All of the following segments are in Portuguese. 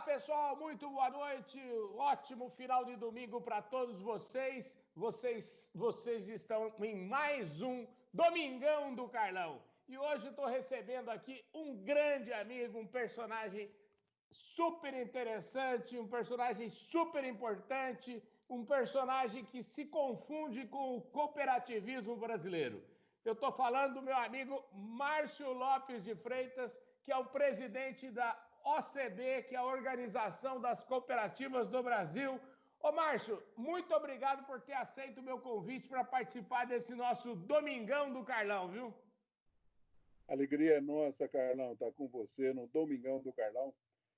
pessoal, muito boa noite. Ótimo final de domingo para todos vocês. Vocês estão em mais um Domingão do Carlão. E hoje eu estou recebendo aqui um grande amigo, um personagem super interessante, um personagem super importante, um personagem que se confunde com o cooperativismo brasileiro. Eu estou falando do meu amigo Márcio Lopes de Freitas, que é o presidente da OCB, que é a Organização das Cooperativas do Brasil. Ô Márcio, muito obrigado por ter aceito o meu convite para participar desse nosso Domingão do Carlão, viu? Alegria é nossa, Carlão, estar com você no Domingão do Carlão.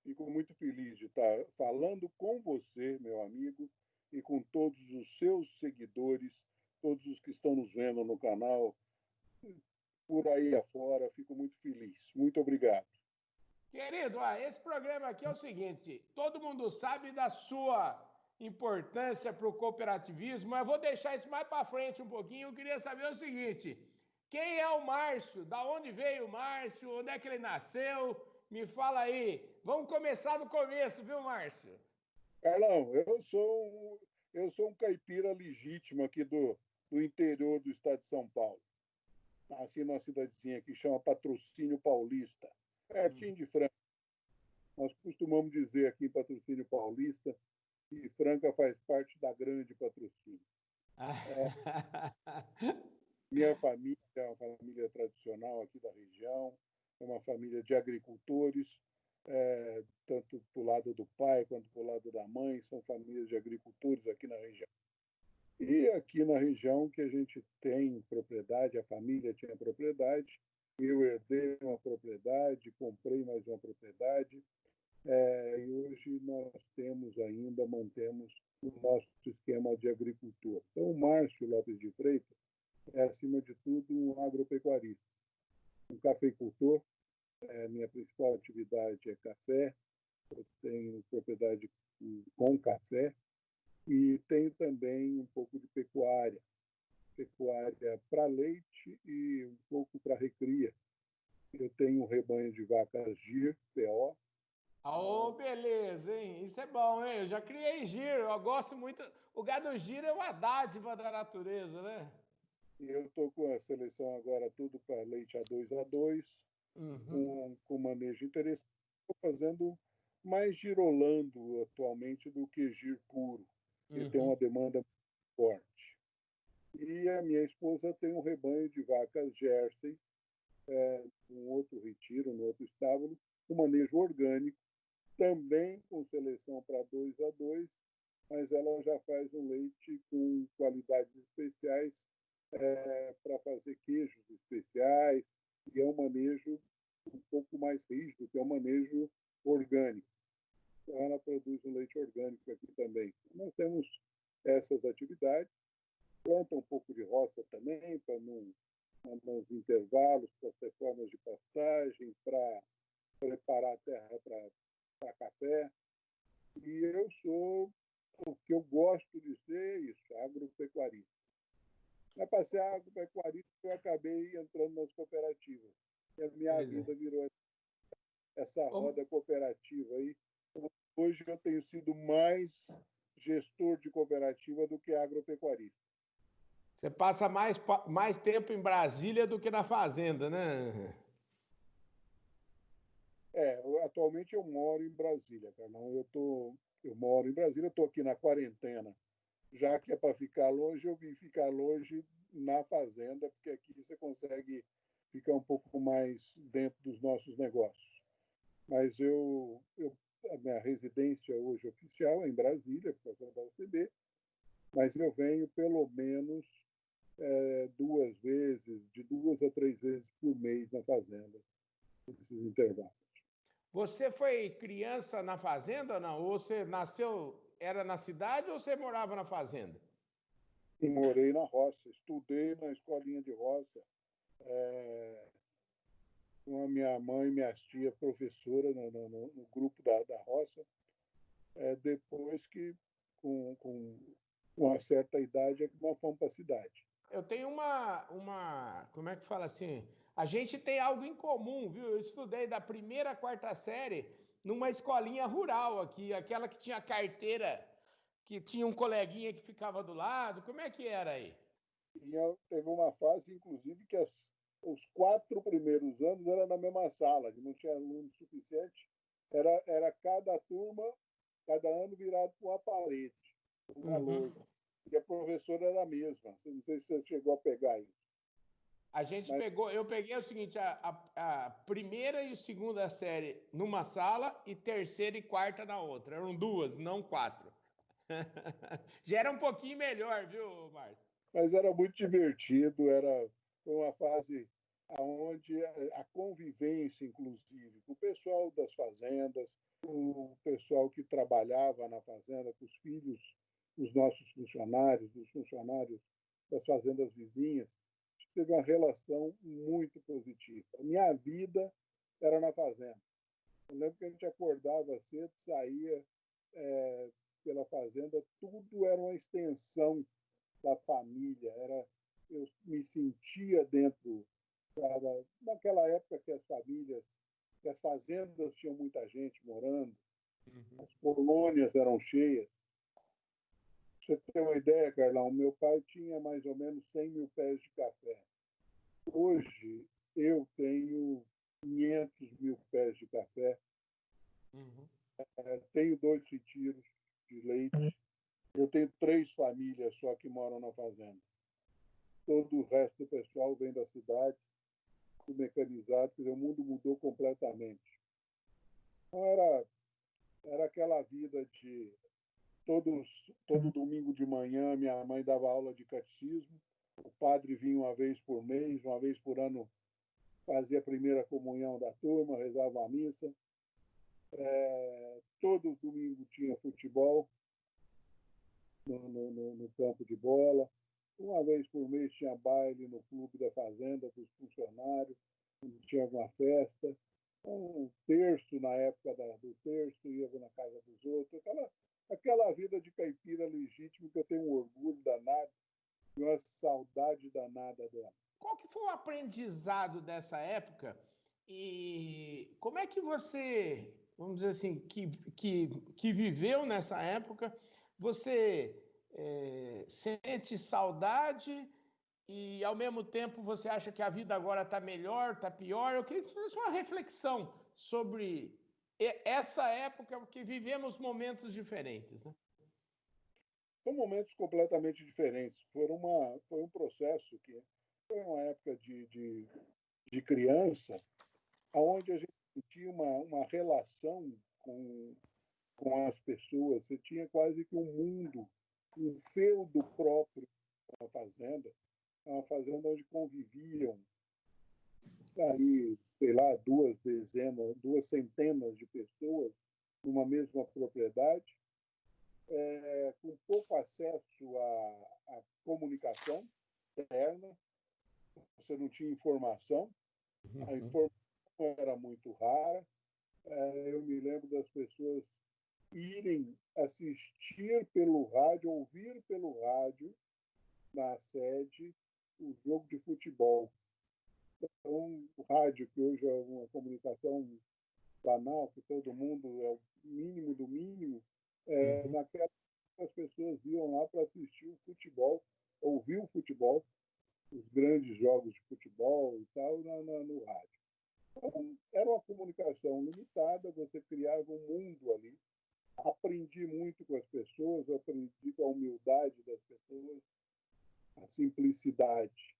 Fico muito feliz de estar falando com você, meu amigo, e com todos os seus seguidores, todos os que estão nos vendo no canal, por aí afora. Fico muito feliz. Muito obrigado. Querido, esse programa aqui é o seguinte: todo mundo sabe da sua importância para o cooperativismo, mas eu vou deixar isso mais para frente um pouquinho. Eu queria saber o seguinte: quem é o Márcio? Da onde veio o Márcio? Onde é que ele nasceu? Me fala aí. Vamos começar do começo, viu, Márcio? Carlão, eu sou um caipira legítimo aqui do interior do estado de São Paulo. Nasci numa cidadezinha que chama Patrocínio Paulista, pertinho de Franca. Nós costumamos dizer aqui em Patrocínio Paulista que Franca faz parte da grande Patrocínio. Minha família é uma família tradicional aqui da região, é uma família de agricultores, tanto para o lado do pai quanto para o lado da mãe, são famílias de agricultores aqui na região. E aqui na região que a gente tem propriedade, a família tinha propriedade, eu herdei uma propriedade, comprei mais uma propriedade, e hoje nós mantemos o nosso esquema de agricultura. Então, o Márcio Lopes de Freitas é, acima de tudo, um agropecuarista, um cafeicultor. Minha principal atividade é café, eu tenho propriedade com café e tenho também um pouco de pecuária para leite e um pouco para recria. Eu tenho um rebanho de vacas GIR, PO. Oh, beleza, hein? Isso é bom, hein? Eu já criei giro, eu gosto muito. O gado giro é uma dádiva da natureza, né? E eu estou com a seleção agora tudo para leite A2, Uhum, com manejo interessante. Estou fazendo mais girolando atualmente do que gir puro, que tem uma uhum. demanda forte. E a minha esposa tem um rebanho de vacas Jersey, um outro retiro, no outro estábulo, um manejo orgânico, também com seleção para 2, mas ela já faz um leite com qualidades especiais para fazer queijos especiais, e é um manejo um pouco mais rígido, que é um manejo orgânico. Então, ela produz um leite orgânico aqui também. Nós temos essas atividades, planta um pouco de roça também, para nos intervalos, para as reformas de pastagem, para preparar a terra para café. E eu sou, o que eu gosto de ser isso, agropecuarista. Mas para ser agropecuarista, eu acabei entrando nas cooperativas. E a minha Pois é. vida virou essa Ô, roda cooperativa aí. Hoje eu tenho sido mais gestor de cooperativa do que agropecuarista. você passa mais tempo em Brasília do que na fazenda, né? Atualmente eu moro em Brasília, Carlão. Eu moro em Brasília, estou aqui na quarentena. Já que é para ficar longe, eu vim ficar longe na fazenda, porque aqui você consegue ficar um pouco mais dentro dos nossos negócios. Mas a minha residência hoje oficial é em Brasília, por causa da UCB, mas eu venho pelo menos 2 vezes, de 2 a 3 vezes por mês na fazenda, nesses intervalos. Você foi criança na fazenda ou não? Ou você nasceu, era na cidade ou você morava na fazenda? E morei na roça, estudei na escolinha de roça, com a minha mãe e minhas tias professora no grupo da roça. Depois que, com uma certa idade, é que nós fomos para a cidade. Eu tenho como é que fala assim? A gente tem algo em comum, viu? Eu estudei da primeira à quarta série numa escolinha rural aqui, aquela que tinha carteira, que tinha um coleguinha que ficava do lado. Como é que era aí? Teve uma fase, inclusive, que os 4 primeiros anos era na mesma sala, que não tinha aluno suficiente. Era cada turma, cada ano virado para uma parede, uma lousa. E a professora era a mesma. Não sei se você chegou a pegar isso. A gente pegou, eu peguei o seguinte, a primeira e a segunda série numa sala e terceira e quarta na outra. Eram duas, não 4. Já era um pouquinho melhor, viu, Marcos? Mas era muito divertido, foi uma fase onde a convivência, inclusive, com o pessoal das fazendas, o pessoal que trabalhava na fazenda, com os filhos dos nossos funcionários, dos funcionários das fazendas vizinhas, teve uma relação muito positiva. A minha vida era na fazenda. Eu lembro que a gente acordava cedo, saía pela fazenda, tudo era uma extensão da família. Eu me sentia dentro naquela época que as famílias, que as fazendas tinham muita gente morando, as colônias eram cheias. Pra você ter uma ideia, Carlão, meu pai tinha mais ou menos 100 mil pés de café. Hoje eu tenho 500 mil pés de café, tenho 2 retiros de leite, eu tenho 3 famílias só que moram na fazenda. Todo o resto do pessoal vem da cidade, do mecanizado, quer dizer, o mundo mudou completamente. Então era aquela vida de todo domingo de manhã minha mãe dava aula de catecismo, o padre vinha uma vez por mês, uma vez por ano fazia a primeira comunhão da turma, rezava a missa. Todo domingo tinha futebol no campo de bola. Uma vez por mês tinha baile no clube da fazenda dos funcionários, tinha alguma festa. Um terço, na época do terço, ia na casa dos outros. Aquela vida de caipira legítimo que eu tenho um orgulho danado e uma saudade danada dela. Qual que foi o aprendizado dessa época? E como é que você, vamos dizer assim, que viveu nessa época, você sente saudade e, ao mesmo tempo, você acha que a vida agora está melhor, está pior? Eu queria que você fizesse uma reflexão sobre essa época, porque vivemos momentos diferentes, né? São momentos completamente diferentes. Foi um processo que foi uma época de criança, onde a gente tinha uma relação com as pessoas. Você tinha quase que um mundo, um feudo próprio na fazenda, uma fazenda onde conviviam aí, sei lá, 2 centenas de pessoas numa mesma propriedade, com pouco acesso à comunicação interna, você não tinha informação, a informação era muito rara. Eu me lembro das pessoas irem assistir pelo rádio, ouvir pelo rádio, na sede, o jogo de futebol. Então, o rádio, que hoje é uma comunicação banal, que todo mundo é o mínimo do mínimo, naquela época as pessoas iam lá para assistir o futebol, ouvir o futebol, os grandes jogos de futebol e tal, no rádio. Então, era uma comunicação limitada, você criava um mundo ali. Aprendi muito com as pessoas, aprendi com a humildade das pessoas, a simplicidade.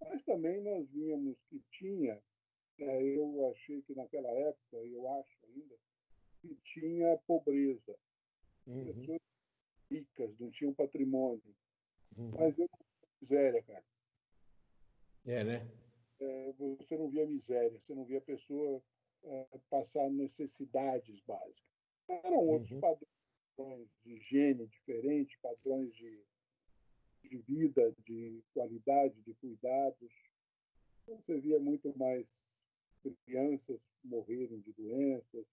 Mas também nós víamos que tinha, eu achei que naquela época, eu acho ainda, que tinha pobreza. Pessoas ricas, não tinham patrimônio. Mas eu não via miséria, cara. Né? Você não via miséria, você não via a pessoa passar necessidades básicas. Eram outros padrões de higiene diferentes, padrões de vida, de qualidade, de cuidados. Você via muito mais crianças morrerem de doenças,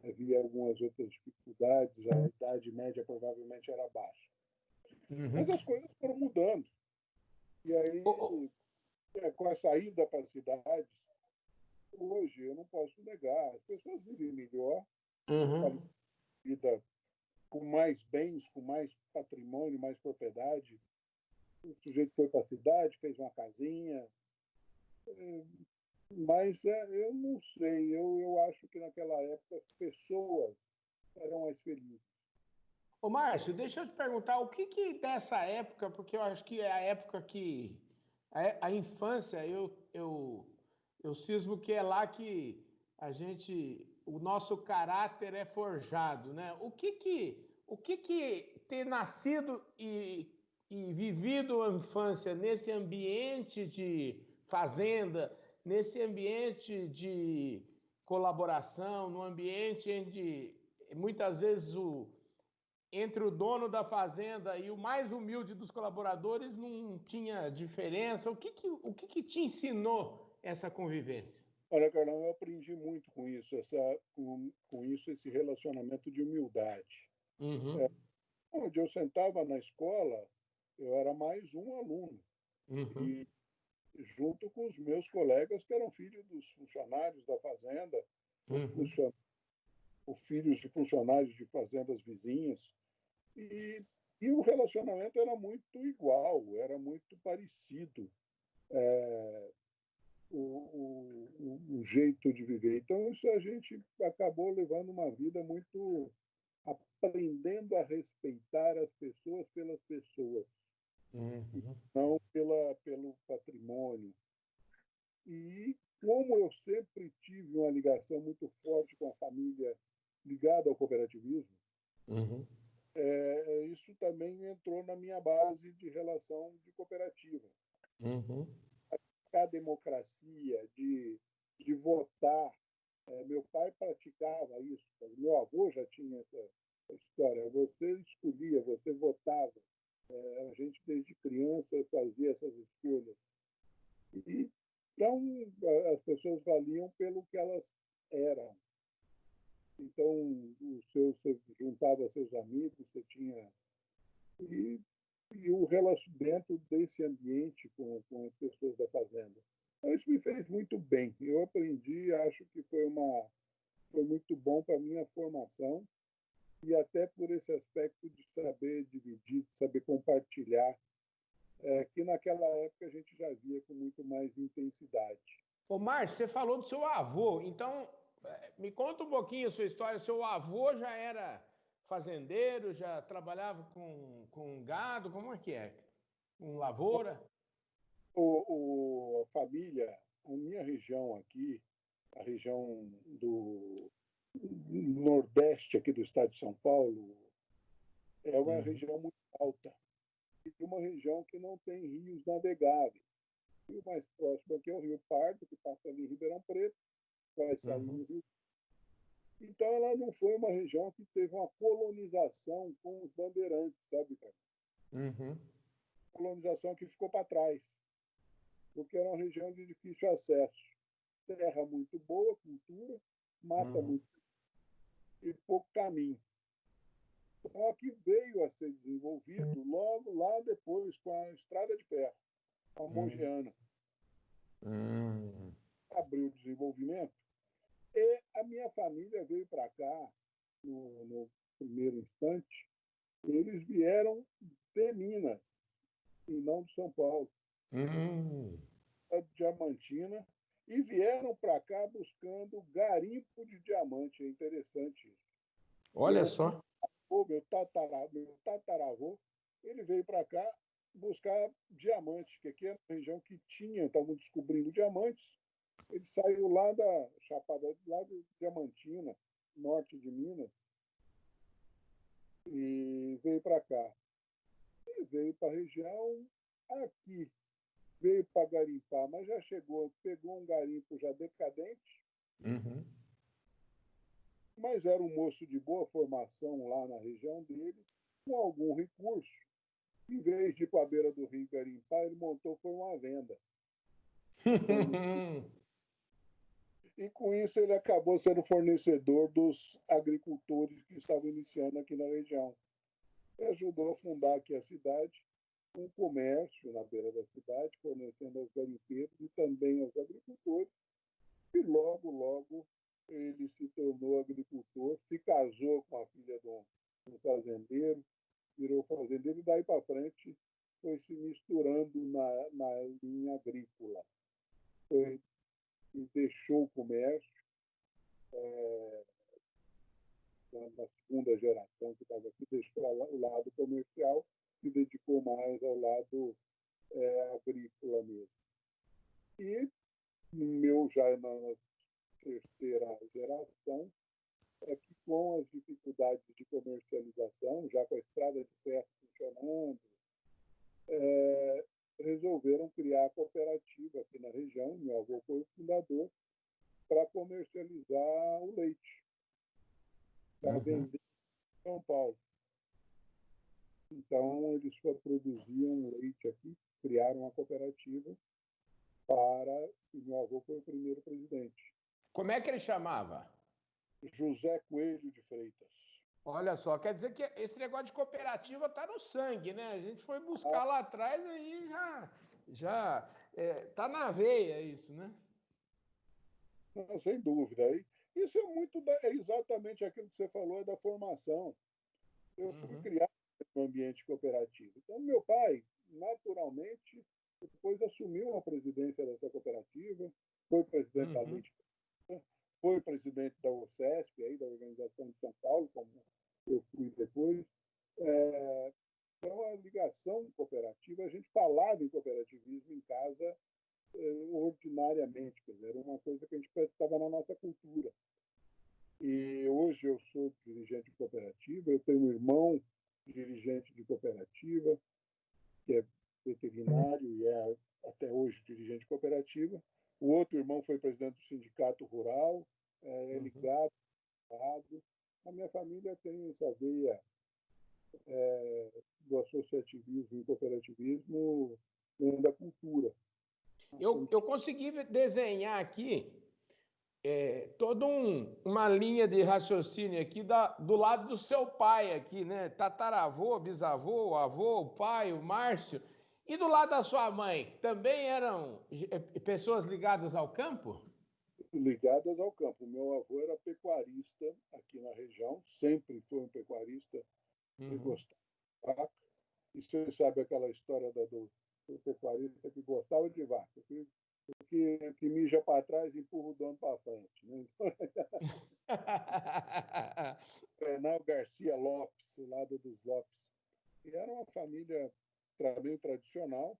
havia algumas outras dificuldades, a idade média provavelmente era baixa. Mas as coisas foram mudando. E aí, com a saída para as cidades, Hoje, eu não posso negar, as pessoas vivem melhor, têm qualidade Uhum. de vida com mais bens, com mais patrimônio, mais propriedade. O sujeito foi para a cidade, fez uma casinha, mas eu não sei, eu acho que naquela época as pessoas eram mais felizes. Ô, Márcio, deixa eu te perguntar, o que que dessa época, porque eu acho que é a época que a infância, eu cismo que é lá que o nosso caráter é forjado, né? O que que ter nascido e vivido a infância nesse ambiente de fazenda, nesse ambiente de colaboração, no ambiente onde muitas vezes entre o dono da fazenda e o mais humilde dos colaboradores não tinha diferença. O que que te ensinou essa convivência? Olha, Carlão, eu aprendi muito com isso, com isso, esse relacionamento de humildade. Uhum, Onde eu sentava na escola, eu era mais um aluno, uhum, e junto com os meus colegas, que eram filhos dos funcionários da fazenda, ou, uhum, ou filhos de funcionários de fazendas vizinhas, e, e o relacionamento era muito igual, era muito parecido. O jeito de viver. Então, isso a gente acabou levando uma vida muito aprendendo a respeitar as pessoas pelas pessoas, uhum, não pelo patrimônio. E como eu sempre tive uma ligação muito forte com a família ligada ao cooperativismo, uhum, isso também entrou na minha base de relação de cooperativa. uhum, A democracia, de votar. Meu pai praticava isso, meu avô já tinha essa história. Você escolhia, você votava. A gente, desde criança, fazia essas escolhas. E, então, as pessoas valiam pelo que elas eram. Então, você juntava seus amigos, você tinha. E, e o relacionamento desse ambiente com as pessoas da fazenda. Então, isso me fez muito bem. Eu aprendi, acho que foi muito bom para a minha formação e até por esse aspecto de saber dividir, de saber compartilhar, que naquela época a gente já via com muito mais intensidade. Ô, Márcio, você falou do seu avô, então me conta um pouquinho a sua história. O seu avô já era fazendeiro, já trabalhava com gado, como é que é? Com lavoura? A família, a minha região aqui, a região do nordeste aqui do estado de São Paulo, é uma Uhum, região muito alta e uma região que não tem rios navegáveis. O rio mais próximo aqui é o Rio Pardo, que passa ali em Ribeirão Preto, vai sair uhum, no Rio. Então, ela não foi uma região que teve uma colonização com os bandeirantes, sabe, cara? uhum, Colonização que ficou para trás, porque era uma região de difícil acesso. Terra muito boa, cultura, mata uhum, muito e pouco caminho. Só que veio a ser desenvolvido logo lá depois com a Estrada de Ferro, a uhum, Mogiana. uhum. Abriu o desenvolvimento e a minha família veio para cá no primeiro instante. Eles vieram de Minas e não de São Paulo, Hum, de Diamantina, e vieram para cá buscando garimpo de diamante. É interessante isso. olha Meu só. meu tataravô, ele veio para cá buscar diamantes, que aqui é uma região que tinha, estavam descobrindo diamantes. Ele saiu lá da Chapada, lá de Diamantina, norte de Minas, e veio para cá. Ele veio para a região aqui, veio para garimpar, mas já chegou, pegou um garimpo já decadente, Uhum. mas era um moço de boa formação lá na região dele, com algum recurso. Em vez de ir para a beira do rio garimpar, ele montou foi uma venda. E com isso ele acabou sendo fornecedor dos agricultores que estavam iniciando aqui na região. E ajudou a fundar aqui a cidade, um comércio na beira da cidade, fornecendo aos garimpeiros e também aos agricultores. e logo ele se tornou agricultor, se casou com a filha de um fazendeiro, virou fazendeiro, e daí para frente foi se misturando na linha agrícola. Foi, e deixou o comércio, na segunda geração que estava aqui, deixou o lado comercial, se dedicou mais ao lado agrícola mesmo. E meu já na terceira geração, é que com as dificuldades de comercialização, já com a estrada de ferro funcionando, resolveram criar a cooperativa aqui na região. Meu avô foi o fundador para comercializar o leite, para vender em São Paulo. Então, eles só produziam leite aqui, criaram a cooperativa para... E meu avô foi o primeiro presidente. Como é que ele chamava? José Coelho de Freitas. Olha só, quer dizer que esse negócio de cooperativa está no sangue, né? A gente foi buscar lá atrás e tá na veia isso, né? Sem dúvida. Isso é exatamente aquilo que você falou, da formação. Eu fui criado no ambiente cooperativo. Então, meu pai, naturalmente, depois assumiu a presidência dessa cooperativa, foi presidente da Leite, foi presidente da OCESP, aí, da Organização de São Paulo, como eu fui depois. Então, a ligação cooperativa, a gente falava em cooperativismo em casa ordinariamente, quer dizer, era uma coisa que a gente estava na nossa cultura. E hoje eu sou dirigente de cooperativa, eu tenho um irmão dirigente de cooperativa, que é veterinário e é até hoje dirigente de cooperativa. O outro irmão foi presidente do sindicato rural, é ligado ao Estado. A minha família tem essa veia do associativismo e cooperativismo dentro da cultura. Eu consegui desenhar aqui toda uma linha de raciocínio aqui do lado do seu pai aqui, né? Tataravô, bisavô, avô, o pai, o Márcio. E do lado da sua mãe, também eram pessoas ligadas ao campo? Ligadas ao campo. Meu avô era pecuarista aqui na região, sempre foi um pecuarista, ele gostava de vaca. E você sabe aquela história do pecuarista que gostava de vaca, que mija para trás e empurra o dono para frente. Né? Renal Garcia Lopes, o lado dos Lopes. E era uma família meio tradicional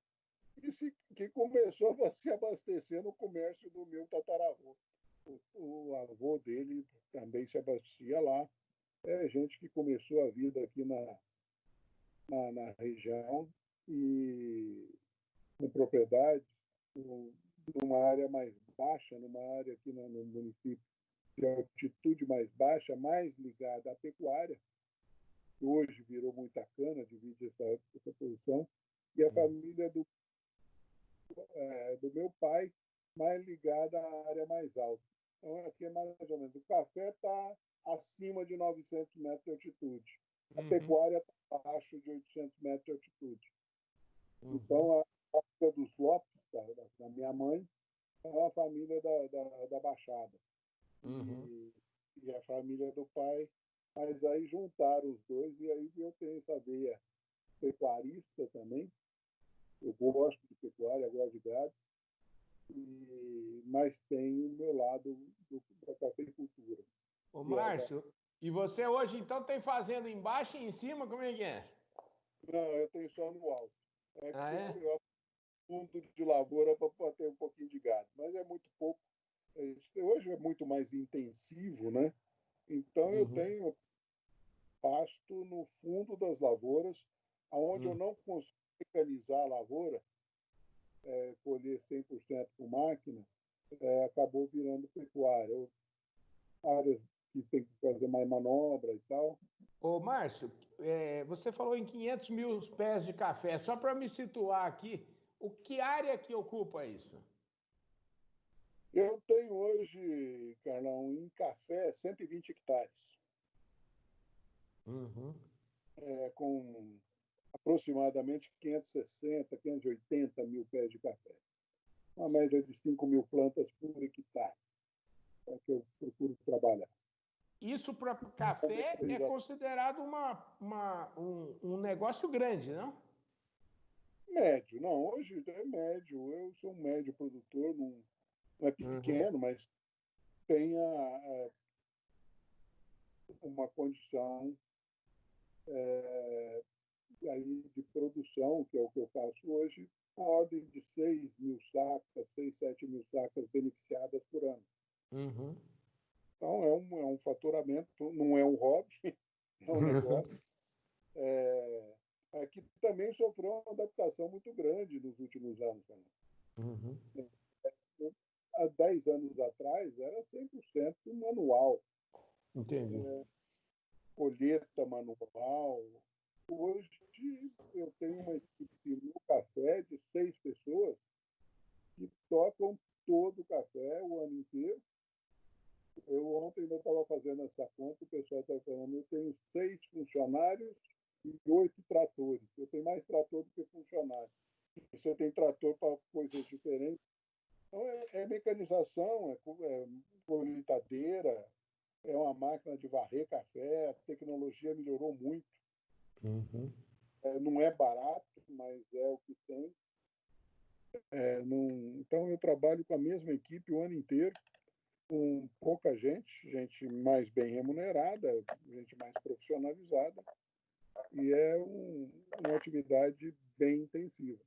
que começou a se abastecer no comércio do meu tataravô. O avô dele também se abastecia lá. É gente que começou a vida aqui na região e com propriedades, numa área mais baixa, numa área aqui no município de altitude mais baixa, mais ligada à pecuária, que hoje virou muita cana, divide essa posição, e a família do meu pai, mais ligada à área mais alta. Então, aqui é mais ou menos. O café está acima de 900 metros de altitude. A pecuária está abaixo de 800 metros de altitude. Então, a família dos Lopes, da minha mãe, é uma família da Baixada. E a família do pai. Mas aí juntaram os dois e aí eu tenho essa veia pecuarista também. Eu gosto de pecuária, gosto de gado. Mas tem o meu lado da cafeicultura. Ô, Que é Márcio, e você hoje então tem fazenda embaixo e em cima? Como é que é? Não, eu tenho só no alto. É Ah, que é? eu fundo de lavoura para ter um pouquinho de gado, mas é muito pouco. Hoje é muito mais intensivo, né? Então eu tenho pasto no fundo das lavouras, aonde eu não consigo mecanizar a lavoura, colher 100% com máquina, acabou virando pecuária. Áreas que tem que fazer mais manobra e tal. Ô, Márcio, você falou em 500 mil pés de café. Só para me situar aqui, que área que ocupa isso? Eu tenho hoje, Carlão, em café 120 hectares, com aproximadamente 560, 580 mil pés de café. Uma média de 5 mil plantas por hectare. que eu procuro trabalhar. Isso para café é considerado um negócio grande, não? Médio, não, hoje é médio. Eu sou um médio produtor, não é pequeno, mas tem uma condição aí de produção, que é o que eu faço hoje, a ordem de 6.000 sacas, 6, 7.000 sacas beneficiadas por ano. Uhum. Então, é um faturamento, não é um hobby, é um negócio. Aqui também sofreu uma adaptação muito grande nos últimos anos. Uhum. Há 10 anos atrás, era 100% manual, Entendi. colheita manual. Hoje, eu tenho uma equipe no café de 6 pessoas que tocam todo o café o ano inteiro. Eu ontem ainda estava fazendo essa conta, o pessoal estava falando, eu tenho 6 funcionários e 8 tratores. Eu tenho mais trator do que funcionário. Você tem trator para coisas diferentes. Então, é mecanização, é colheitadeira, é uma máquina de varrer café, a tecnologia melhorou muito. Uhum. Não é barato, mas é o que tem. Então, eu trabalho com a mesma equipe o ano inteiro, com pouca gente mais bem remunerada, gente mais profissionalizada, e é uma atividade bem intensiva.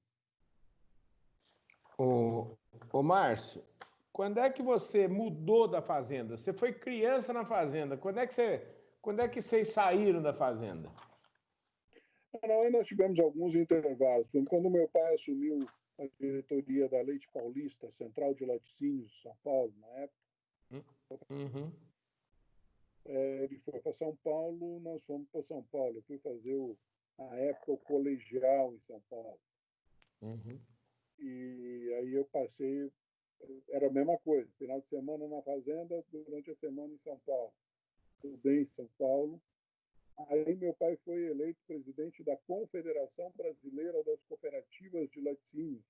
Ô Márcio, quando é que você mudou da fazenda? Você foi criança na fazenda. Quando é que vocês saíram da fazenda? Não, nós tivemos alguns intervalos. Quando meu pai assumiu a diretoria da Leite Paulista, Central de Laticínios de São Paulo, na época, Uhum. ele foi para São Paulo, nós fomos para São Paulo. Eu fui fazer, na época, o colegial em São Paulo. Uhum. E aí eu passei, era a mesma coisa, final de semana na fazenda, durante a semana em São Paulo. Estudei em São Paulo. Aí meu pai foi eleito presidente da Confederação Brasileira das Cooperativas de Laticínios,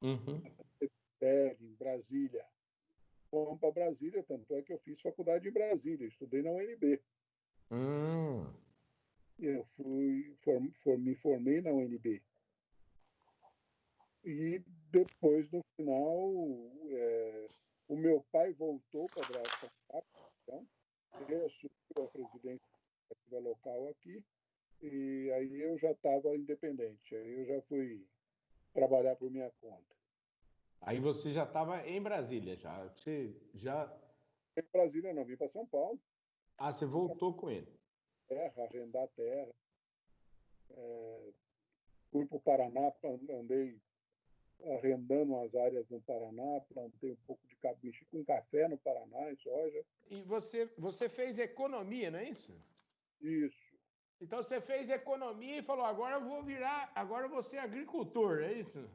Uhum. em Brasília. Fomos para Brasília, tanto é que eu fiz faculdade em Brasília, estudei na UNB. Hum. Eu me formei na UNB. E depois, no final, o meu pai voltou para cá, então, ele assumiu a presidência local aqui, e aí eu já estava independente, aí eu já fui trabalhar por minha conta. Aí você já estava em Brasília, já. Você já. Em Brasília não, vim para São Paulo, Ah, você vim para voltou com ele. terra, arrendar terra, fui para o Paraná, andei arrendando as áreas no Paraná, plantei um pouco de mexi com café no Paraná e soja. E você fez economia, não é isso? Isso, Então você fez economia e falou: agora eu vou ser agricultor, é isso?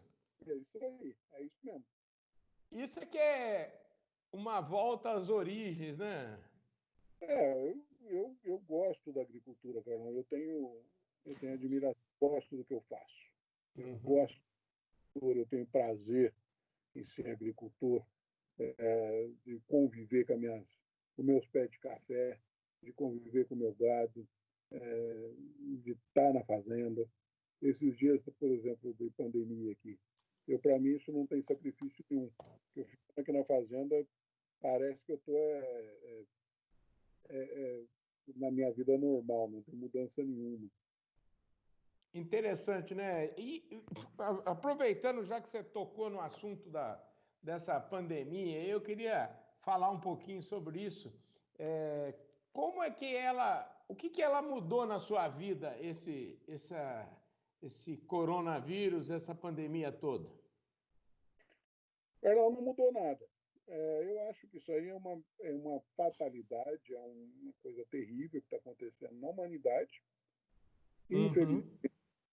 é isso aí, é isso mesmo. Isso é que é uma volta às origens, né? Eu gosto da agricultura, Carlão. Eu tenho admiração, gosto do que eu faço. Eu Uhum. gosto, eu tenho prazer em ser agricultor, de conviver com meus pés de café, de conviver com o meu gado, de estar na fazenda. Esses dias, por exemplo, de pandemia aqui, para mim isso não tem sacrifício nenhum. Eu fico aqui na fazenda, parece que eu estou na minha vida normal, não tem mudança nenhuma. Interessante, né? E aproveitando, já que você tocou no assunto dessa pandemia, eu queria falar um pouquinho sobre isso. Como é que o que que ela mudou na sua vida, esse coronavírus, essa pandemia toda? Ela não mudou nada. Eu acho que isso aí é uma fatalidade, é uma coisa terrível que está acontecendo na humanidade. Infelizmente, Uhum,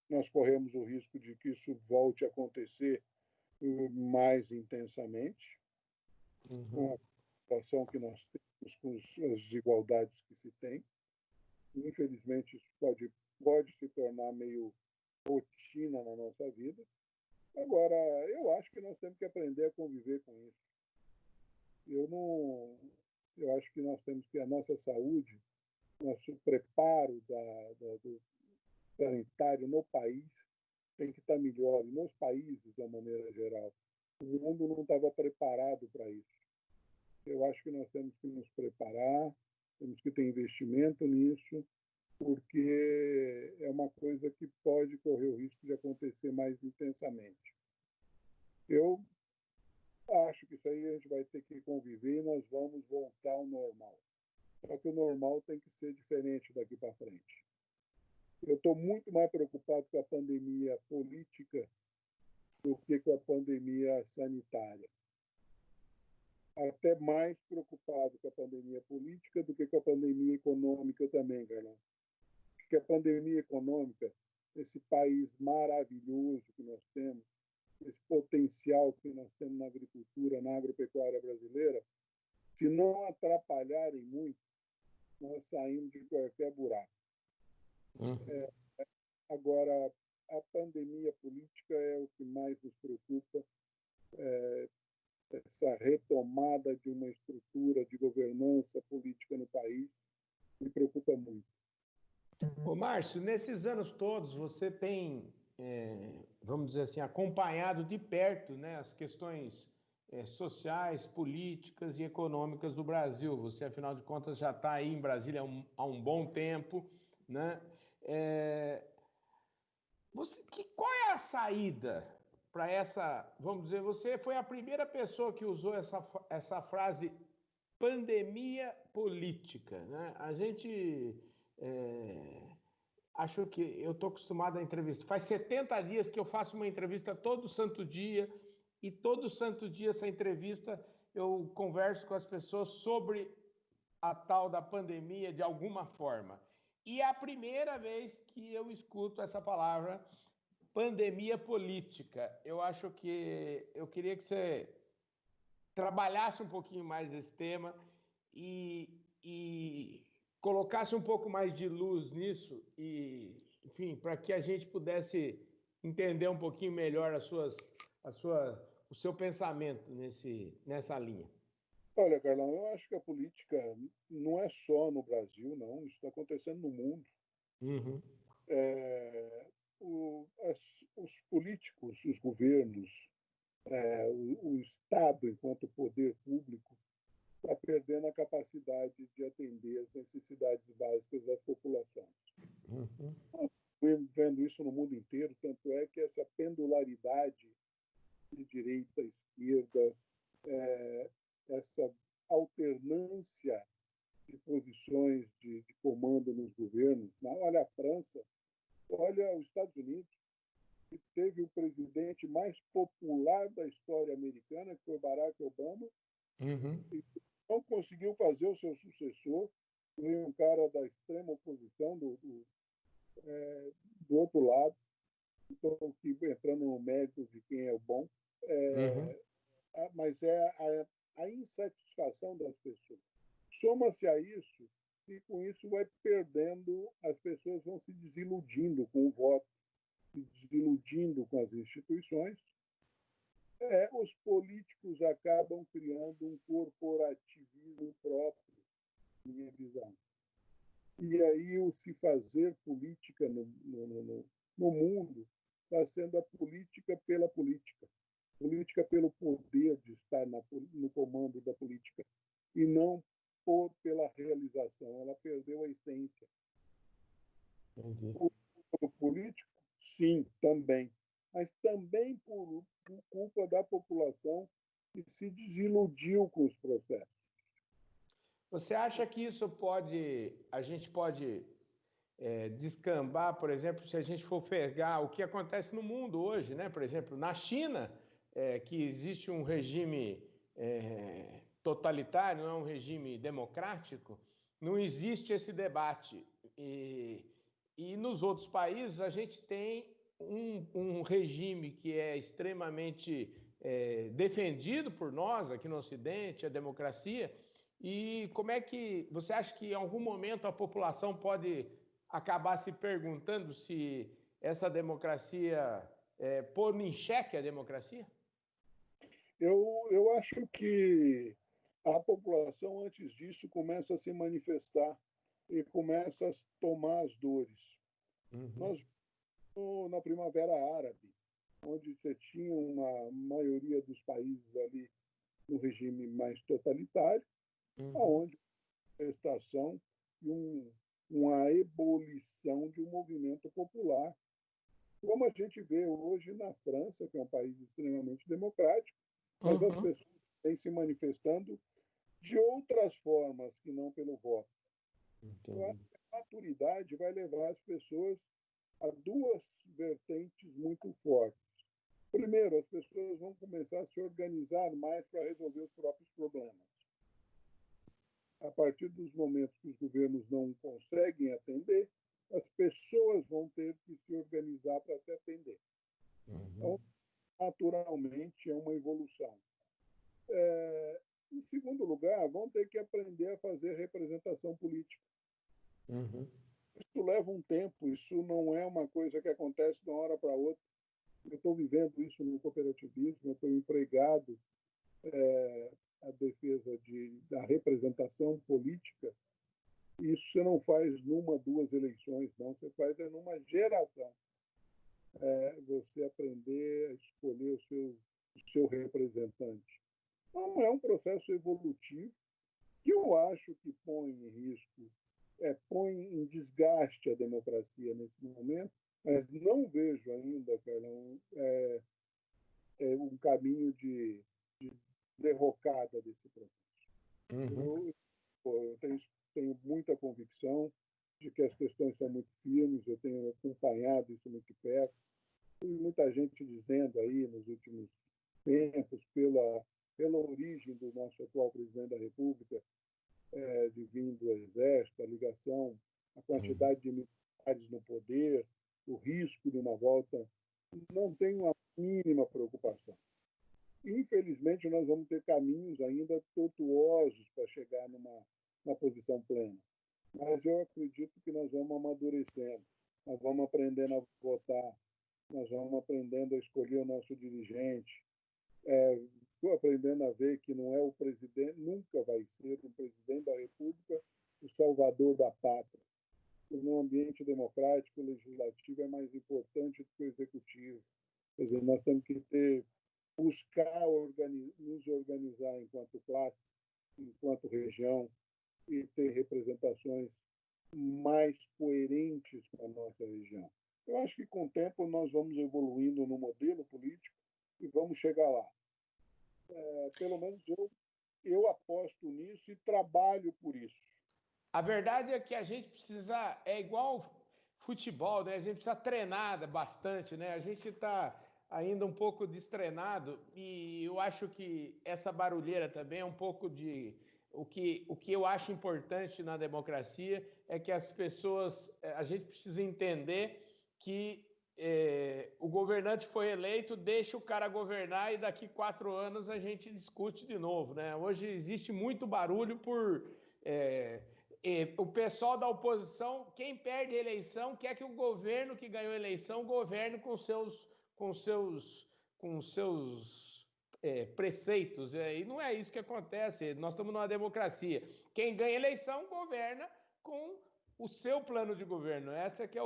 nós corremos o risco de que isso volte a acontecer mais intensamente, com a uhum. situação que nós temos, com as desigualdades que se tem. Infelizmente, isso pode se tornar meio rotina na nossa vida. Agora, eu acho que nós temos que aprender a conviver com isso. Eu não, Eu acho que nós temos que a nossa saúde, nosso preparo do sanitário no país tem que estar melhor, e nos países, de uma maneira geral. O mundo não estava preparado para isso. Eu acho que nós temos que nos preparar, temos que ter investimento nisso, porque é uma coisa que pode correr o risco de acontecer mais intensamente. Eu acho que isso aí a gente vai ter que conviver e nós vamos voltar ao normal. Só que o normal tem que ser diferente daqui para frente. Eu estou muito mais preocupado com a pandemia política do que com a pandemia sanitária. Até mais preocupado com a pandemia política do que com a pandemia econômica também, Carlão. Porque a pandemia econômica, esse país maravilhoso que nós temos, esse potencial que nós temos na agricultura, na agropecuária brasileira, se não atrapalharem muito, nós saímos de qualquer buraco. Agora, a pandemia política é o que mais nos preocupa, essa retomada de uma estrutura de governança política no país me preocupa muito. Ô, Márcio, nesses anos todos você tem, vamos dizer assim, acompanhado de perto, né, as questões sociais, políticas e econômicas do Brasil. Você, afinal de contas, já está aí em Brasília há um bom tempo, né? Qual é a saída para essa, vamos dizer, você foi a primeira pessoa que usou essa frase pandemia política, né? A gente acho que eu estou acostumado a entrevista. Faz 70 dias que eu faço uma entrevista todo santo dia, e todo santo dia essa entrevista eu converso com as pessoas sobre a tal da pandemia de alguma forma. E é a primeira vez que eu escuto essa palavra pandemia política. Eu acho que eu queria que você trabalhasse um pouquinho mais esse tema e colocasse um pouco mais de luz nisso e, enfim, para que a gente pudesse entender um pouquinho melhor o seu pensamento nessa linha. Olha, Carlão, eu acho que a política não é só no Brasil, não. Isso está acontecendo no mundo. Uhum. Os políticos, os governos, o Estado, enquanto poder público, está perdendo a capacidade de atender as necessidades básicas das populações. Uhum. Nós estamos vendo isso no mundo inteiro, tanto é que essa pendularidade de direita, esquerda, essa alternância de posições de comando nos governos. Olha a França, olha os Estados Unidos, que teve o presidente mais popular da história americana, que foi Barack Obama, Uhum. e não conseguiu fazer o seu sucessor, veio um cara da extrema oposição do outro lado, então, entrando no mérito de quem é o bom, Uhum. mas é a insatisfação das pessoas. Soma-se a isso, e com isso vai perdendo, as pessoas vão se desiludindo com o voto, se desiludindo com as instituições. Os políticos acabam criando um corporativismo próprio, minha visão. E aí o se fazer política no mundo está sendo a política pela política. Política pelo poder de estar no comando da política e não pela realização. Ela perdeu a essência. Entendi. O político, sim, também. Mas também por culpa da população que se desiludiu com os processos. Você acha que a gente pode descambar, por exemplo, se a gente for pegar o que acontece no mundo hoje, né? Por exemplo, na China, que existe um regime totalitário, não é um regime democrático, não existe esse debate. E nos outros países a gente tem um regime que é extremamente defendido por nós aqui no Ocidente, a democracia. E como é que você acha que em algum momento a população pode acabar se perguntando se essa democracia pôr em xeque a democracia? Eu acho que a população, antes disso, começa a se manifestar e começa a tomar as dores. Nós, na Primavera Árabe, onde você tinha uma maioria dos países ali no regime mais totalitário, onde a manifestação e uma ebulição de um movimento popular, como a gente vê hoje na França, que é um país extremamente democrático, mas as pessoas têm se manifestando de outras formas que não pelo voto. Eu acho que a maturidade vai levar as pessoas a duas vertentes muito fortes. Primeiro, as pessoas vão começar a se organizar mais para resolver os próprios problemas. A partir dos momentos que os governos não conseguem atender, as pessoas vão ter que se organizar para se atender. Então, naturalmente, é uma evolução. Em segundo lugar, vão ter que aprender a fazer representação política. Isso leva um tempo, isso não é uma coisa que acontece de uma hora para outra. Eu estou vivendo isso no cooperativismo, eu estou empregado a defesa da representação política. Isso você não faz numa, duas eleições, não. Você faz numa geração. Você aprender a escolher o seu representante. Então, é um processo evolutivo que eu acho que põe em risco, põe em desgaste a democracia nesse momento, mas não vejo ainda, Carlão, um caminho de derrocada desse processo. Eu tenho muita convicção de que as questões são muito firmes, eu tenho acompanhado isso muito de perto. Tem muita gente dizendo aí nos últimos tempos, pela origem do nosso atual presidente da República, de vir do Exército, a ligação, a quantidade de militares no poder, o risco de uma volta, não tenho a mínima preocupação. Infelizmente, nós vamos ter caminhos ainda tortuosos para chegar numa posição plena. Mas eu acredito que nós vamos amadurecendo, nós vamos aprendendo a votar, nós vamos aprendendo a escolher o nosso dirigente. Estou aprendendo a ver que não é o presidente, nunca vai ser o presidente da República o salvador da pátria. No ambiente democrático, o legislativo é mais importante do que o executivo. Quer dizer, nós temos que buscar nos organizar enquanto classe, enquanto região, e ter representações mais coerentes com a nossa região. Eu acho que com o tempo nós vamos evoluindo no modelo político e vamos chegar lá. Pelo menos eu aposto nisso e trabalho por isso. A verdade é que a gente precisa, é igual futebol, né? A gente precisa treinar bastante, né? A gente está ainda um pouco destreinado e eu acho que essa barulheira também é um pouco de o que eu acho importante na democracia é que as pessoas, a gente precisa entender que o governante foi eleito, deixa o cara governar e daqui 4 anos a gente discute de novo, né? Hoje existe muito barulho por o pessoal da oposição, quem perde a eleição, quer que o governo que ganhou a eleição governe com seus preceitos. E não é isso que acontece. Nós estamos numa democracia. Quem ganha a eleição governa com o seu plano de governo. Esse é que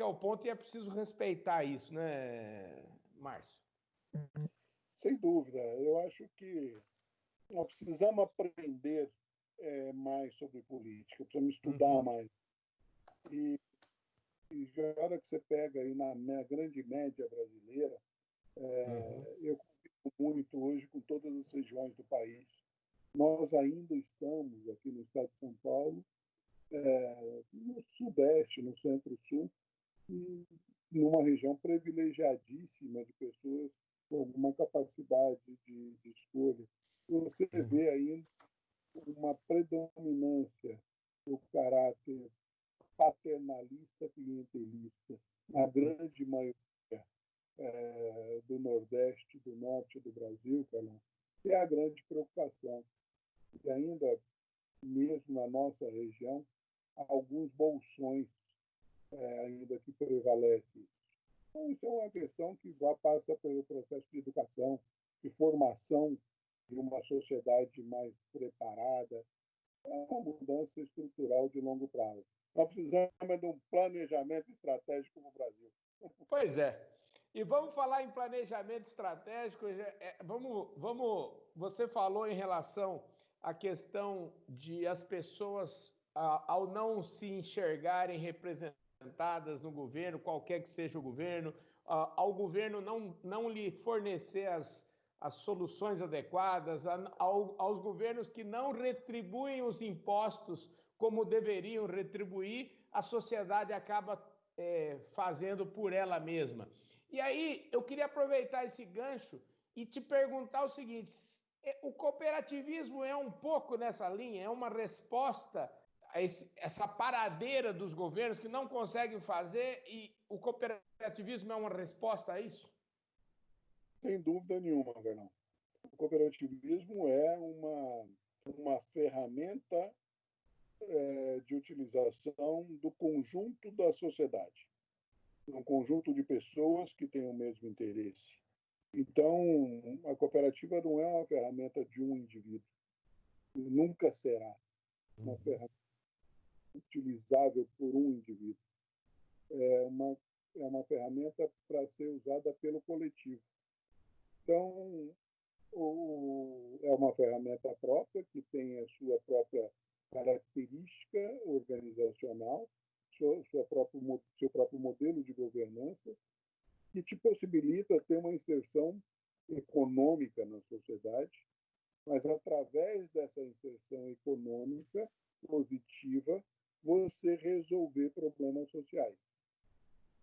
é o ponto e é preciso respeitar isso, né, Márcio? Sem dúvida. Eu acho que nós precisamos aprender mais sobre política, precisamos estudar mais. E a hora que você pega aí na grande média brasileira, eu convivo muito hoje com todas as regiões do país. Nós ainda estamos aqui no estado de São Paulo, no Sudeste, no Centro-Sul, numa região privilegiadíssima de pessoas com alguma capacidade de escolha. Você vê ainda uma predominância do caráter paternalista clientelista na grande maioria do Nordeste, do Norte do Brasil, Carlão, que é a grande preocupação. E ainda, mesmo na nossa região, há alguns bolsões ainda que prevalecem. Então, isso é uma questão que passa pelo processo de educação, de formação uma sociedade mais preparada. É uma mudança estrutural de longo prazo. Nós precisamos de um planejamento estratégico no Brasil. Pois é. E vamos falar em planejamento estratégico. Você falou em relação à questão de as pessoas, ao não se enxergarem representadas no governo, qualquer que seja o governo, ao governo não lhe fornecer as soluções adequadas, aos governos que não retribuem os impostos como deveriam retribuir, a sociedade acaba fazendo por ela mesma. E aí eu queria aproveitar esse gancho e te perguntar o seguinte: o cooperativismo é um pouco nessa linha, é uma resposta a essa paradeira dos governos que não conseguem fazer, e o cooperativismo é uma resposta a isso? Sem dúvida nenhuma, Fernão. O cooperativismo é uma ferramenta de utilização do conjunto da sociedade, um conjunto de pessoas que têm o mesmo interesse. Então, a cooperativa não é uma ferramenta de um indivíduo, nunca será uma ferramenta utilizável por um indivíduo. É uma ferramenta para ser usada pelo coletivo. Então, é uma ferramenta própria, que tem a sua própria característica organizacional, seu próprio modelo de governança, que te possibilita ter uma inserção econômica na sociedade, mas através dessa inserção econômica positiva, você resolver problemas sociais.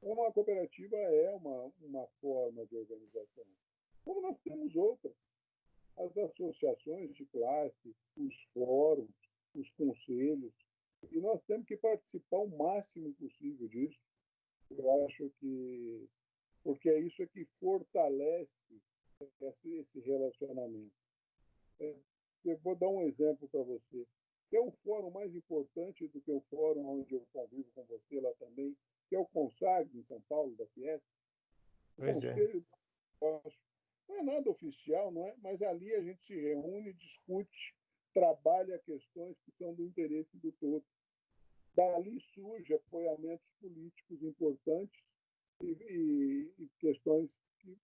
Então, a cooperativa é uma forma de organização. Como nós temos outras, as associações de classe, os fóruns, os conselhos, e nós temos que participar o máximo possível disso. Eu acho que, porque é isso que fortalece esse relacionamento. Eu vou dar um exemplo para você. Que é o fórum mais importante do que o fórum onde eu convivo com você lá também, que é o CONSAG, em São Paulo, da Fiesp. O Pois é. Conselho do Negócio. Não é nada oficial, não é? Mas ali a gente se reúne, discute, trabalha questões que são do interesse do todo. Dali surge apoiamentos políticos importantes e questões que